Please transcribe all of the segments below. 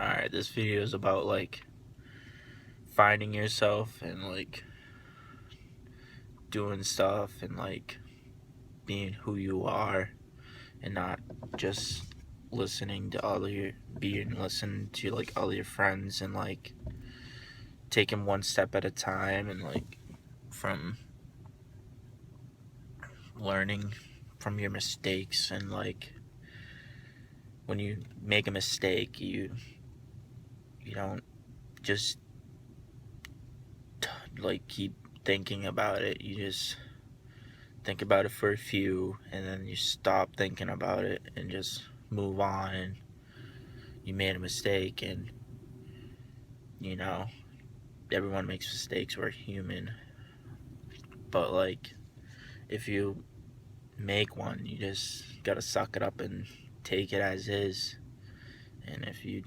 Alright, this video is about like finding yourself and like doing stuff and like being who you are and not just listening to listening to like all your friends and like taking one step at a time and like from learning from your mistakes. And like when you make a mistake, you don't just like keep thinking about it. You just think about it for a few and then you stop thinking about it and just move on. And you made a mistake, and you know everyone makes mistakes, we're human. But like if you make one, you just gotta suck it up and take it as is. And if you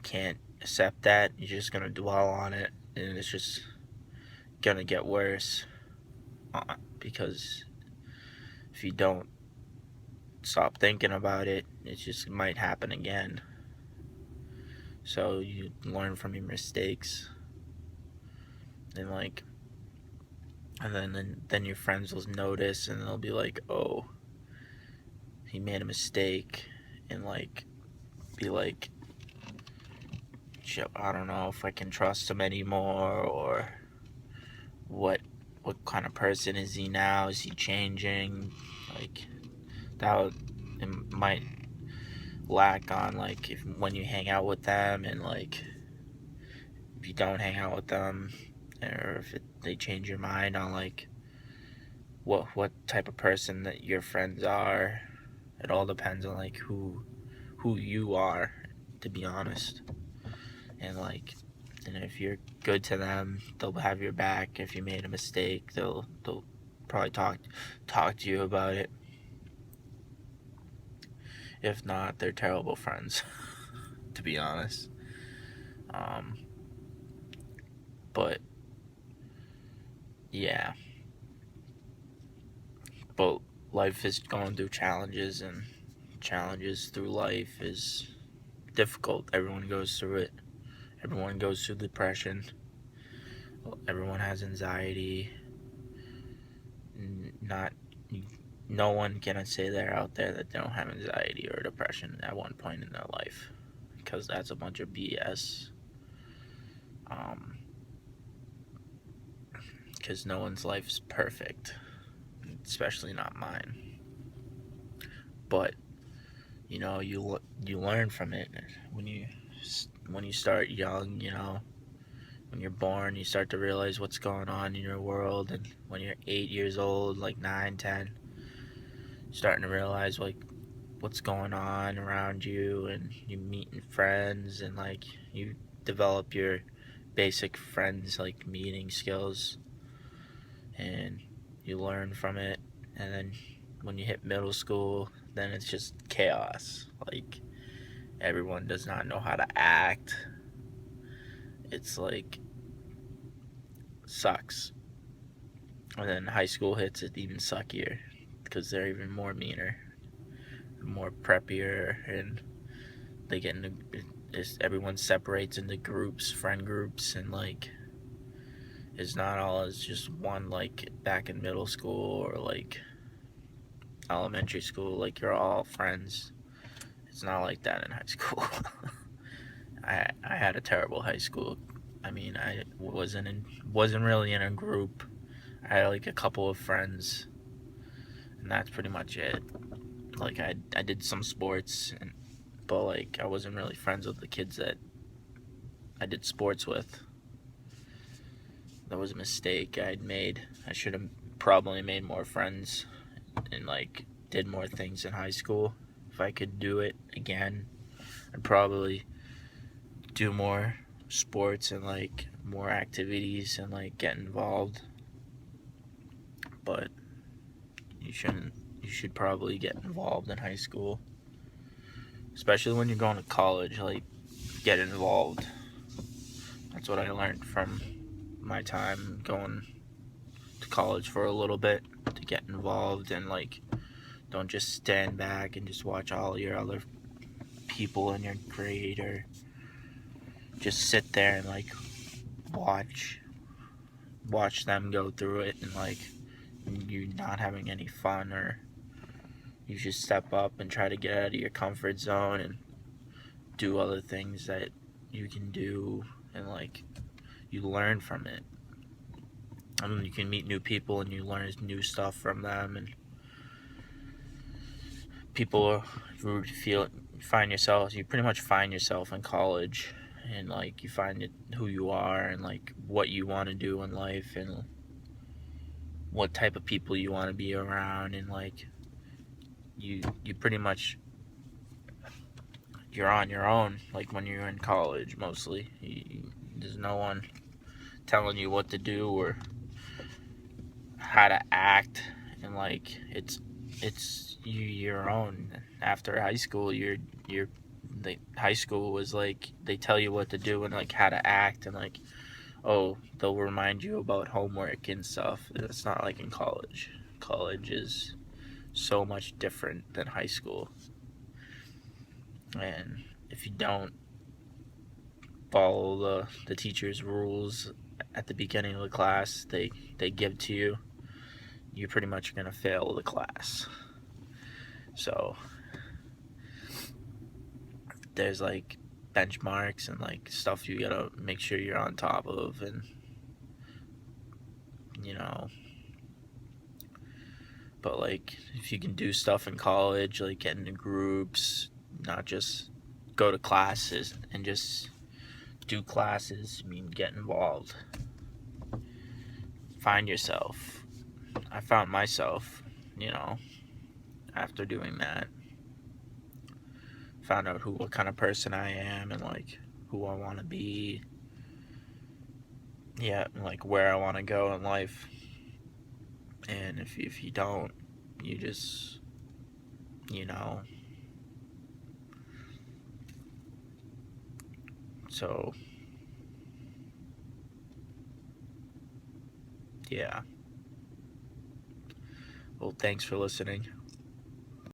can't accept that, you're just gonna dwell on it, and it's just gonna get worse. Because if you don't stop thinking about it, it just might happen again. So you learn from your mistakes, and like, and then your friends will notice, and they'll be like, "Oh, he made a mistake," and like, be like, I don't know if I can trust him anymore, or what kind of person is he now? Is he changing? Like it might lack on like if when you hang out with them, and like if you don't hang out with them, or if they change your mind on like what type of person that your friends are. It all depends on like who you are, to be honest. And like, and if you're good to them, they'll have your back. If you made a mistake, they'll probably talk to you about it. If not, they're terrible friends, to be honest. But yeah, but life is going through challenges, and challenges through life is difficult. Everyone goes through it. Everyone goes through depression. Everyone has anxiety. Not No one can say they're out there that they don't have anxiety or depression at one point in their life, because that's a bunch of BS. Because no one's life is perfect, especially not mine. But you learn from it when you start young. When you're born, you start to realize what's going on in your world, and when you're 8 years old, like 9, 10, starting to realize like what's going on around you, and you meeting friends, and like you develop your basic friends like meeting skills, and you learn from it. And then when you hit middle school, then it's just chaos. Like everyone does not know how to act. It's like sucks. And then high school hits, it even suckier, because they're even more meaner, more preppier, and they get into everyone separates into groups, friend groups, and like it's not all as just one, like back in middle school or like elementary school, like you're all friends. It's not like that in high school. I had a terrible high school. I mean, I wasn't really in a group. I had like a couple of friends, and that's pretty much it. Like I did some sports, but like I wasn't really friends with the kids that I did sports with. That was a mistake I'd made. I should have probably made more friends and like did more things in high school. If I could do it again, I'd probably do more sports and like more activities and like get involved. But you should probably get involved in high school, especially when you're going to college. Like, get involved. That's what I learned from my time going to college for a little bit, to get involved, and like don't just stand back and just watch all your other people in your grade or just sit there and like watch them go through it, and like you not having any fun, or you just step up and try to get out of your comfort zone and do other things that you can do, and like you learn from it. I mean, you can meet new people and you learn new stuff from them, and people you pretty much find yourself in college, and like you find who you are and like what you want to do in life, and what type of people you want to be around, and like you pretty much, you're on your own like when you're in college. Mostly there's no one telling you what to do or how to act, and like it's your own. After high school, you're the high school was like they tell you what to do and like how to act, and like, oh, they'll remind you about homework and stuff. It's not like in college. College is so much different than high school, and if you don't follow the teacher's rules at the beginning of the class they give to you, you're pretty much gonna fail the class. So there's like benchmarks and like stuff you gotta make sure you're on top of, and you know, but like if you can do stuff in college, like get into groups, not just go to classes and just do classes, I mean get involved, find yourself. I found myself, you know, after doing that. Found out what kind of person I am, and like who I want to be. Yeah, and like where I want to go in life. And if you don't, you just, you know. So, yeah. Well, thanks for listening.